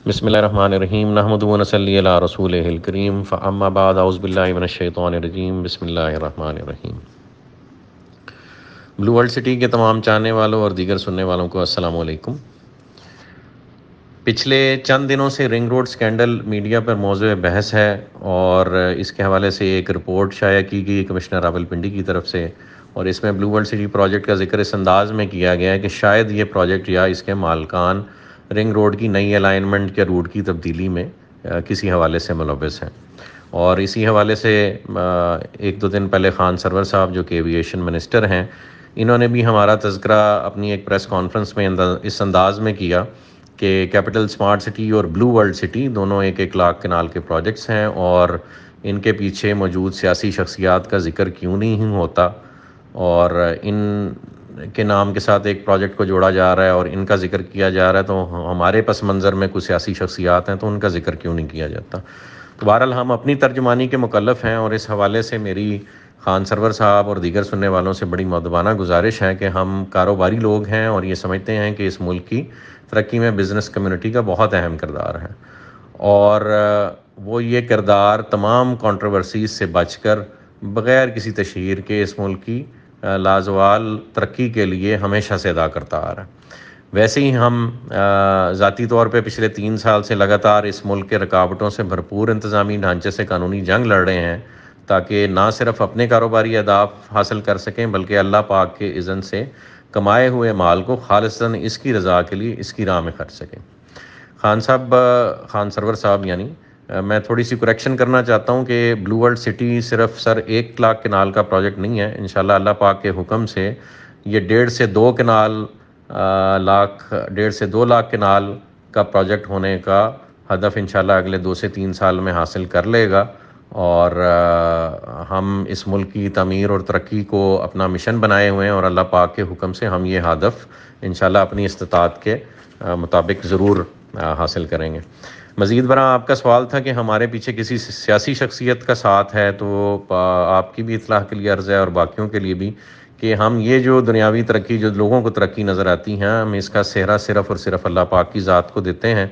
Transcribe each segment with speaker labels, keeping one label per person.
Speaker 1: بسم اللہ الرحمن الرحیم نحمد و نصلی علی رسولہ الکریم فاما بعد اعوذ باللہ من الشیطان الرجیم بسم اللہ الرحمن الرحیم۔ بلو ورلڈ سٹی کے تمام چاہنے والوں اور دیگر سننے والوں کو السلام علیکم۔ پچھلے چند دنوں سے رنگ روڈ سکینڈل میڈیا پر موضوع بحث ہے اور اس کے حوالے سے ایک رپورٹ شائع کی گئی کمشنر راولپنڈی کی طرف سے، اور اس میں بلو ورلڈ سٹی پروجیکٹ کا ذکر اس انداز میں کیا گیا ہے کہ شاید یہ پروجیکٹ یا اس کے مالکان رنگ روڈ کی نئی الائنمنٹ کے روٹ کی تبدیلی میں کسی حوالے سے ملوث ہیں۔ اور اسی حوالے سے ایک دو دن پہلے خان سرور صاحب جو کہ ایویشن منسٹر ہیں، انہوں نے بھی ہمارا تذکرہ اپنی ایک پریس کانفرنس میں اس انداز میں کیا کہ کیپٹل اسمارٹ سٹی اور بلو ورلڈ سٹی دونوں ایک لاکھ کنال کے پروجیکٹس ہیں، اور ان کے پیچھے موجود سیاسی شخصیات کا ذکر کیوں نہیں ہوتا، اور ان کے نام کے ساتھ ایک پروجیکٹ کو جوڑا جا رہا ہے اور ان کا ذکر کیا جا رہا ہے، تو ہمارے پس منظر میں کچھ سیاسی شخصیات ہیں تو ان کا ذکر کیوں نہیں کیا جاتا۔ تو بہرحال ہم اپنی ترجمانی کے مکلف ہیں، اور اس حوالے سے میری خان سرور صاحب اور دیگر سننے والوں سے بڑی مؤدبانہ گزارش ہے کہ ہم کاروباری لوگ ہیں اور یہ سمجھتے ہیں کہ اس ملک کی ترقی میں بزنس کمیونٹی کا بہت اہم کردار ہے، اور وہ یہ کردار تمام کنٹروورسیز سے بچ کر بغیر کسی تشہیر کے اس ملک کی لازوال ترقی کے لیے ہمیشہ سے ادا کرتا آ رہا ہے۔ ویسے ہی ہم ذاتی طور پہ پچھلے 3 سال سے لگاتار اس ملک کے رکاوٹوں سے بھرپور انتظامی ڈھانچے سے قانونی جنگ لڑ رہے ہیں، تاکہ نہ صرف اپنے کاروباری اہداف حاصل کر سکیں بلکہ اللہ پاک کے اذن سے کمائے ہوئے مال کو خالصاً اس کی رضا کے لیے اس کی راہ میں خرچ سکیں۔ خان سرور صاحب میں تھوڑی سی کریکشن کرنا چاہتا ہوں کہ بلو ورلڈ سٹی صرف 1 لاکھ کنال کا پروجیکٹ نہیں ہے۔ انشاءاللہ اللہ پاک کے حکم سے یہ 1.5 سے 2 لاکھ کنال کا پروجیکٹ ہونے کا ہدف انشاءاللہ اگلے 2 سے 3 سال میں حاصل کر لے گا، اور ہم اس ملک کی تعمیر اور ترقی کو اپنا مشن بنائے ہوئے ہیں، اور اللہ پاک کے حکم سے ہم یہ ہدف انشاءاللہ اپنی استطاعت کے مطابق ضرور حاصل کریں گے۔ مزید برآں آپ کا سوال تھا کہ ہمارے پیچھے کسی سیاسی شخصیت کا ساتھ ہے، تو آپ کی بھی اطلاع کے لیے عرض ہے اور باقیوں کے لیے بھی کہ ہم یہ جو دنیاوی ترقی جو لوگوں کو ترقی نظر آتی ہیں، ہم اس کا سہرا صرف اور صرف اللہ پاک کی ذات کو دیتے ہیں،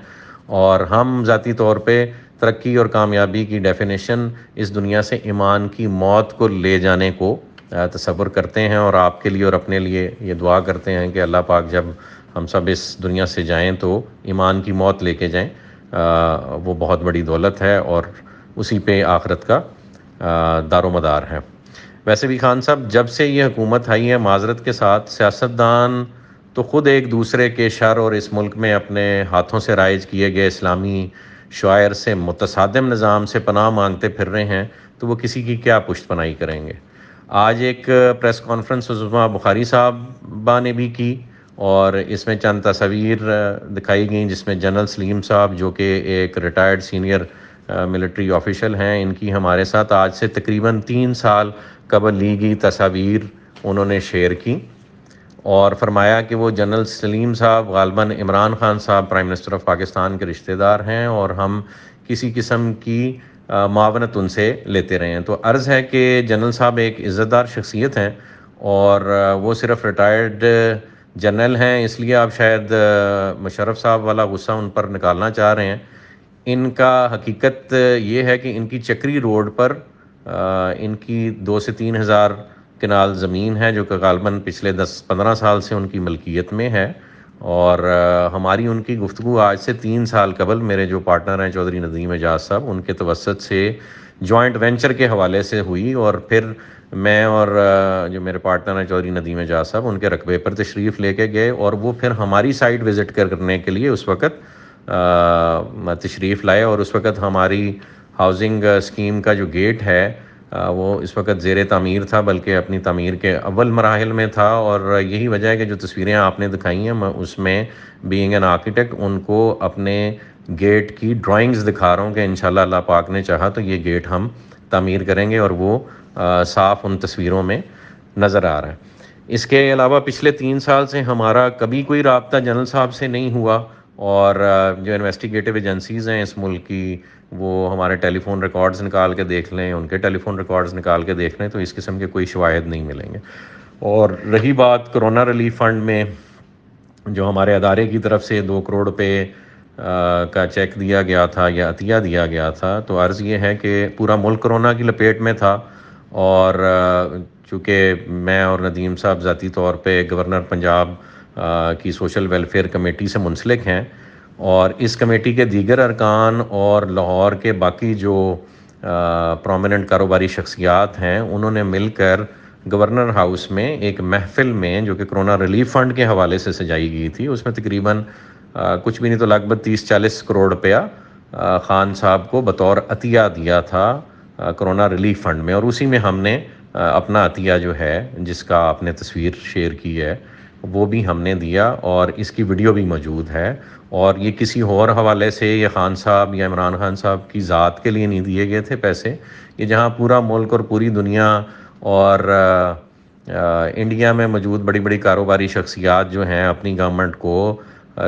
Speaker 1: اور ہم ذاتی طور پہ ترقی اور کامیابی کی ڈیفینیشن اس دنیا سے ایمان کی موت کو لے جانے کو تصور کرتے ہیں، اور آپ کے لیے اور اپنے لیے یہ دعا کرتے ہیں کہ اللہ پاک جب ہم سب اس دنیا سے جائیں تو ایمان کی موت لے کے جائیں۔ وہ بہت بڑی دولت ہے اور اسی پہ آخرت کا دار و مدار ہے۔ ویسے بھی خان صاحب، جب سے یہ حکومت آئی ہے، معذرت کے ساتھ سیاستدان تو خود ایک دوسرے کے شر اور اس ملک میں اپنے ہاتھوں سے رائج کیے گئے اسلامی شعائر سے متصادم نظام سے پناہ مانگتے پھر رہے ہیں، تو وہ کسی کی کیا پشت پناہی کریں گے۔ آج ایک پریس کانفرنس عظمیٰ بخاری صاحبہ نے بھی کی، اور اس میں چند تصاویر دکھائی گئیں جس میں جنرل سلیم صاحب جو کہ ایک ریٹائرڈ سینئر ملٹری آفیشل ہیں، ان کی ہمارے ساتھ آج سے تقریباً 3 سال قبل لی گئی تصاویر انہوں نے شیئر کی، اور فرمایا کہ وہ جنرل سلیم صاحب غالباً عمران خان صاحب پرائم منسٹر آف پاکستان کے رشتہ دار ہیں، اور ہم کسی قسم کی معاونت ان سے لیتے رہے ہیں۔ تو عرض ہے کہ جنرل صاحب ایک عزت دار شخصیت ہیں، اور وہ صرف ریٹائرڈ جنرل ہیں، اس لیے آپ شاید مشرف صاحب والا غصہ ان پر نکالنا چاہ رہے ہیں۔ ان کا حقیقت یہ ہے کہ ان کی چکری روڈ پر ان کی 2 سے 3 ہزار کنال زمین ہے، جو کہ غالباً پچھلے 10-15 سال سے ان کی ملکیت میں ہے، اور ہماری ان کی گفتگو آج سے 3 سال قبل میرے جو پارٹنر ہیں چودھری ندیم اعجاز صاحب، ان کے توسط سے جوائنٹ وینچر کے حوالے سے ہوئی، اور پھر میں اور جو میرے پارٹنر ہیں چودھری ندیم اعجاز صاحب ان کے رقبے پر تشریف لے کے گئے، اور وہ پھر ہماری سائٹ وزٹ کرنے کے لیے اس وقت تشریف لائے، اور اس وقت ہماری ہاؤسنگ اسکیم کا جو گیٹ ہے وہ اس وقت زیر تعمیر تھا، بلکہ اپنی تعمیر کے اول مراحل میں تھا، اور یہی وجہ ہے کہ جو تصویریں آپ نے دکھائی ہیں میں اس میں بینگ این آرکیٹیکٹ ان کو اپنے گیٹ کی ڈرائنگز دکھا رہا ہوں کہ انشاءاللہ اللہ پاک نے چاہا تو یہ گیٹ ہم تعمیر کریں گے، اور وہ صاف ان تصویروں میں نظر آ رہا ہے۔ اس کے علاوہ پچھلے 3 سال سے ہمارا کبھی کوئی رابطہ جنرل صاحب سے نہیں ہوا، اور جو انویسٹیگیٹو ایجنسیز ہیں اس ملک کی، وہ ہمارے ٹیلی فون ریکارڈز نکال کے دیکھ لیں، ان کے ٹیلی فون ریکارڈز نکال کے دیکھ لیں، تو اس قسم کے کوئی شواہد نہیں ملیں گے۔ اور رہی بات کرونا ریلیف فنڈ میں، جو ہمارے ادارے کی طرف سے 2 کروڑ روپے کا چیک دیا گیا تھا یا عطیہ دیا گیا تھا. تو عرض یہ ہے کہ پورا ملک کرونا کی لپیٹ میں تھا، اور چونکہ میں اور ندیم صاحب ذاتی طور پہ گورنر پنجاب کی سوشل ویلفیئر کمیٹی سے منسلک ہیں، اور اس کمیٹی کے دیگر ارکان اور لاہور کے باقی جو پرومیننٹ کاروباری شخصیات ہیں، انہوں نے مل کر گورنر ہاؤس میں ایک محفل میں جو کہ کرونا ریلیف فنڈ کے حوالے سے سجائی گئی تھی، اس میں تقریباً کچھ بھی نہیں تو لگ بھگ 30-40 کروڑ روپیہ خان صاحب کو بطور عطیہ دیا تھا کرونا ریلیف فنڈ میں، اور اسی میں ہم نے اپنا عطیہ جو ہے جس کا آپ نے تصویر شیئر کی ہے وہ بھی ہم نے دیا، اور اس کی ویڈیو بھی موجود ہے. اور یہ کسی اور حوالے سے یہ خان صاحب یا عمران خان صاحب کی ذات کے لیے نہیں دیے گئے تھے پیسے. یہ جہاں پورا ملک اور پوری دنیا اور انڈیا میں موجود بڑی بڑی کاروباری شخصیات جو ہیں اپنی گورنمنٹ کو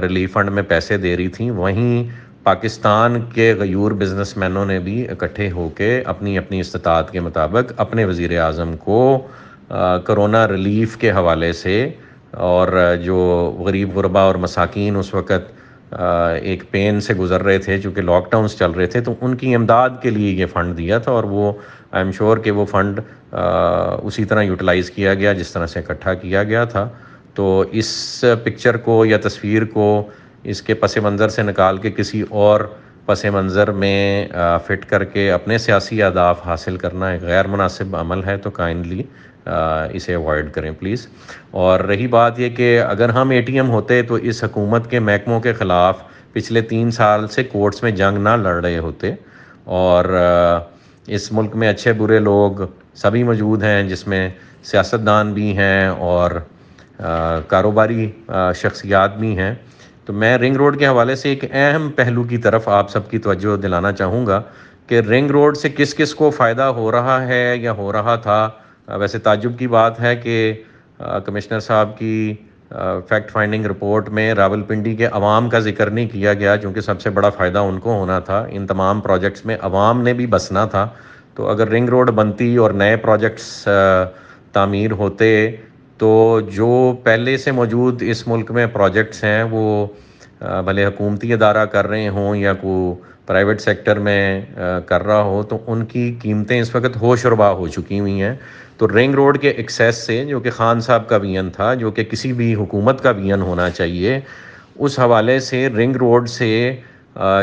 Speaker 1: ریلیف فنڈ میں پیسے دے رہی تھیں، وہیں پاکستان کے غیور بزنس مینوں نے بھی اکٹھے ہو کے اپنی اپنی استطاعت کے مطابق اپنے وزیر اعظم کو کرونا ریلیف کے حوالے سے، اور جو غریب غربا اور مساکین اس وقت ایک پین سے گزر رہے تھے چونکہ لاک ڈاؤنز چل رہے تھے، تو ان کی امداد کے لیے یہ فنڈ دیا تھا. اور وہ آئی ایم شیور کہ وہ فنڈ اسی طرح یوٹیلائز کیا گیا جس طرح سے اکٹھا کیا گیا تھا. تو اس پکچر کو یا تصویر کو اس کے پس منظر سے نکال کے کسی اور پس منظر میں فٹ کر کے اپنے سیاسی اہداف حاصل کرنا ایک غیر مناسب عمل ہے، تو کائنڈلی اسے اوائڈ کریں پلیز. اور رہی بات یہ کہ اگر ہم اے ٹی ایم ہوتے تو اس حکومت کے محکموں کے خلاف پچھلے 3 سال سے کورٹس میں جنگ نہ لڑ رہے ہوتے، اور اس ملک میں اچھے برے لوگ سبھی موجود ہیں جس میں سیاستدان بھی ہیں اور کاروباری شخصیات بھی ہیں. تو میں رنگ روڈ کے حوالے سے ایک اہم پہلو کی طرف آپ سب کی توجہ دلانا چاہوں گا کہ رنگ روڈ سے کس کس کو فائدہ ہو رہا ہے یا ہو رہا تھا. ویسے تعجب کی بات ہے کہ کمشنر صاحب کی فیکٹ فائنڈنگ رپورٹ میں راولپنڈی کے عوام کا ذکر نہیں کیا گیا، چونکہ سب سے بڑا فائدہ ان کو ہونا تھا. ان تمام پروجیکٹس میں عوام نے بھی بسنا تھا. تو اگر رنگ روڈ بنتی اور نئے پروجیکٹس تعمیر ہوتے تو جو پہلے سے موجود اس ملک میں پروجیکٹس ہیں وہ بھلے حکومتی ادارہ کر رہے ہوں یا کوئی پرائیویٹ سیکٹر میں کر رہا ہو، تو ان کی قیمتیں اس وقت ہوش ربا ہو چکی ہوئی ہیں. تو رنگ روڈ کے ایکسیس سے، جو کہ خان صاحب کا ویژن تھا، جو کہ کسی بھی حکومت کا ویژن ہونا چاہیے، اس حوالے سے رنگ روڈ سے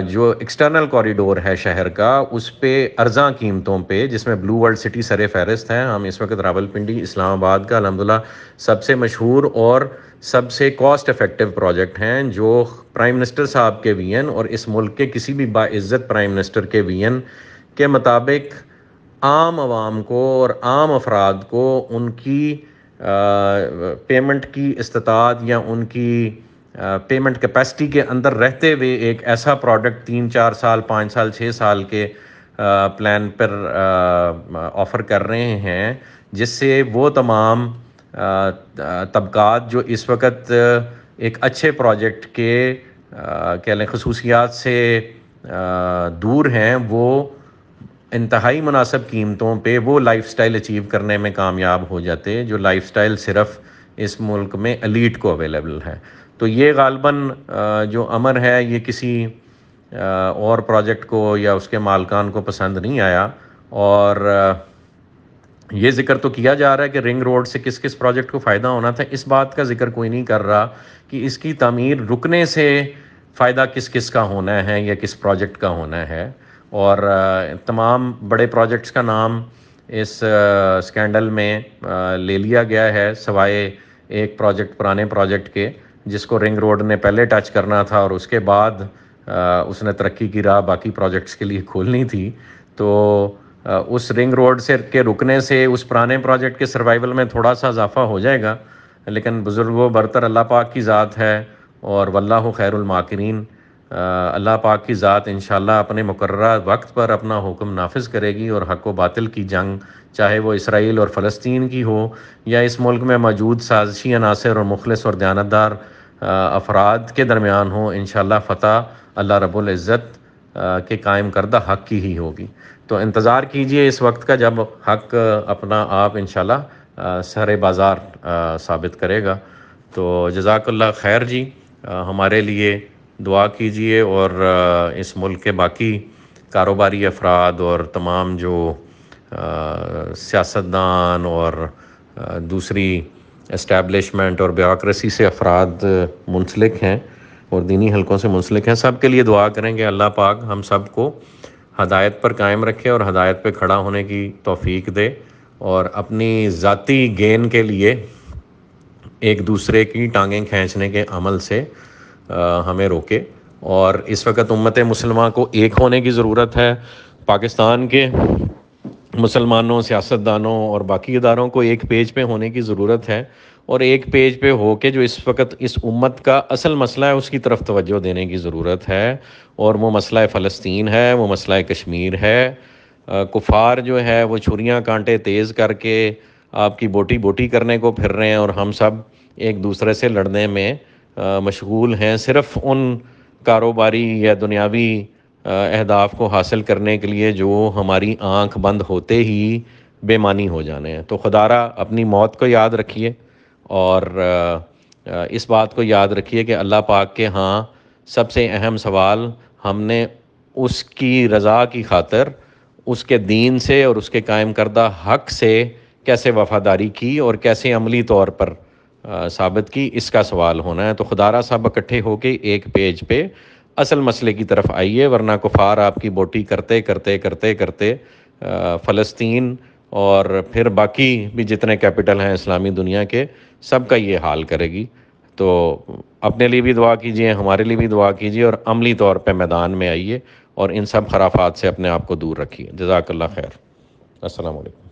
Speaker 1: جو ایکسٹرنل کوریڈور ہے شہر کا، اس پہ ارزاں قیمتوں پہ، جس میں بلو ورلڈ سٹی سر فہرست ہے. ہم اس وقت راولپنڈی اسلام آباد کا الحمدللہ سب سے مشہور اور سب سے کاسٹ افیکٹو پروجیکٹ ہیں، جو پرائم منسٹر صاحب کے ویژن اور اس ملک کے کسی بھی باعزت پرائم منسٹر کے ویژن کے مطابق عام عوام کو اور عام افراد کو ان کی پیمنٹ کی استطاعت یا ان کی پیمنٹ کیپیسٹی کے اندر رہتے ہوئے ایک ایسا پروڈکٹ 3-4 سال 5 سال 6 سال کے پلان پر آفر کر رہے ہیں، جس سے وہ تمام طبقات جو اس وقت ایک اچھے پروجیکٹ کے کہہ لیں خصوصیات سے دور ہیں، وہ انتہائی مناسب قیمتوں پہ وہ لائف سٹائل اچیو کرنے میں کامیاب ہو جاتے جو لائف سٹائل صرف اس ملک میں ایلیٹ کو اویلیبل ہے. تو یہ غالباً جو امر ہے یہ کسی اور پروجیکٹ کو یا اس کے مالکان کو پسند نہیں آیا، اور یہ ذکر تو کیا جا رہا ہے کہ رنگ روڈ سے کس کس پروجیکٹ کو فائدہ ہونا تھا. اس بات کا ذکر کوئی نہیں کر رہا کہ اس کی تعمیر رکنے سے فائدہ کس کس کا ہونا ہے یا کس پروجیکٹ کا ہونا ہے. اور تمام بڑے پروجیکٹس کا نام اس سکینڈل میں لے لیا گیا ہے، سوائے ایک پروجیکٹ پرانے پروجیکٹ کے جس کو رنگ روڈ نے پہلے ٹچ کرنا تھا اور اس کے بعد اس نے ترقی کی راہ باقی پروجیکٹس کے لیے کھولنی تھی. تو اس رنگ روڈ سے کے رکنے سے اس پرانے پروجیکٹ کے سروائیول میں تھوڑا سا اضافہ ہو جائے گا، لیکن بزرگوں برتر اللہ پاک کی ذات ہے، اور واللہ خیر الماکرین. اللہ پاک کی ذات انشاءاللہ اپنے مقررہ وقت پر اپنا حکم نافذ کرے گی، اور حق و باطل کی جنگ چاہے وہ اسرائیل اور فلسطین کی ہو یا اس ملک میں موجود سازشی عناصر اور مخلص اور دیانتدار افراد کے درمیان ہو، انشاءاللہ فتح اللہ رب العزت کے قائم کردہ حق کی ہی ہوگی. تو انتظار کیجئے اس وقت کا جب حق اپنا آپ انشاءاللہ سر بازار ثابت کرے گا. تو جزاک اللہ خیر جی. ہمارے لیے دعا کیجئے، اور اس ملک کے باقی کاروباری افراد اور تمام جو سیاستدان اور دوسری اسٹیبلشمنٹ اور بیوروکریسی سے افراد منسلک ہیں اور دینی حلقوں سے منسلک ہیں، سب کے لیے دعا کریں کہ اللہ پاک ہم سب کو ہدایت پر قائم رکھے اور ہدایت پہ کھڑا ہونے کی توفیق دے، اور اپنی ذاتی گین کے لیے ایک دوسرے کی ٹانگیں کھینچنے کے عمل سے ہمیں روکے۔ اور اس وقت امت مسلمہ کو ایک ہونے کی ضرورت ہے، پاکستان کے مسلمانوں، سیاستدانوں اور باقی اداروں کو ایک پیج پہ ہونے کی ضرورت ہے، اور ایک پیج پہ ہو کے جو اس وقت اس امت کا اصل مسئلہ ہے اس کی طرف توجہ دینے کی ضرورت ہے، اور وہ مسئلہ فلسطین ہے، وہ مسئلہ کشمیر ہے۔ کفار جو ہے وہ چھریاں کانٹے تیز کر کے آپ کی بوٹی بوٹی کرنے کو پھر رہے ہیں، اور ہم سب ایک دوسرے سے لڑنے میں مشغول ہیں، صرف ان کاروباری یا دنیاوی اہداف کو حاصل کرنے کے لیے جو ہماری آنکھ بند ہوتے ہی بے معنی ہو جانے ہیں۔ تو خدا را اپنی موت کو یاد رکھیے، اور اس بات کو یاد رکھیے کہ اللہ پاک کے ہاں سب سے اہم سوال ہم نے اس کی رضا کی خاطر اس کے دین سے اور اس کے قائم کردہ حق سے کیسے وفاداری کی اور کیسے عملی طور پر ثابت کی، اس کا سوال ہونا ہے۔ تو خدا را سب اکٹھے ہو کے ایک پیج پہ اصل مسئلے کی طرف آئیے، ورنہ کفار آپ کی بوٹی کرتے کرتے کرتے کرتے فلسطین اور پھر باقی بھی جتنے کیپٹل ہیں اسلامی دنیا کے، سب کا یہ حال کرے گی۔ تو اپنے لیے بھی دعا کیجئے، ہمارے لیے بھی دعا کیجئے، اور عملی طور پہ میدان میں آئیے اور ان سب خرافات سے اپنے آپ کو دور رکھیے۔ جزاک اللہ خیر۔ السلام علیکم۔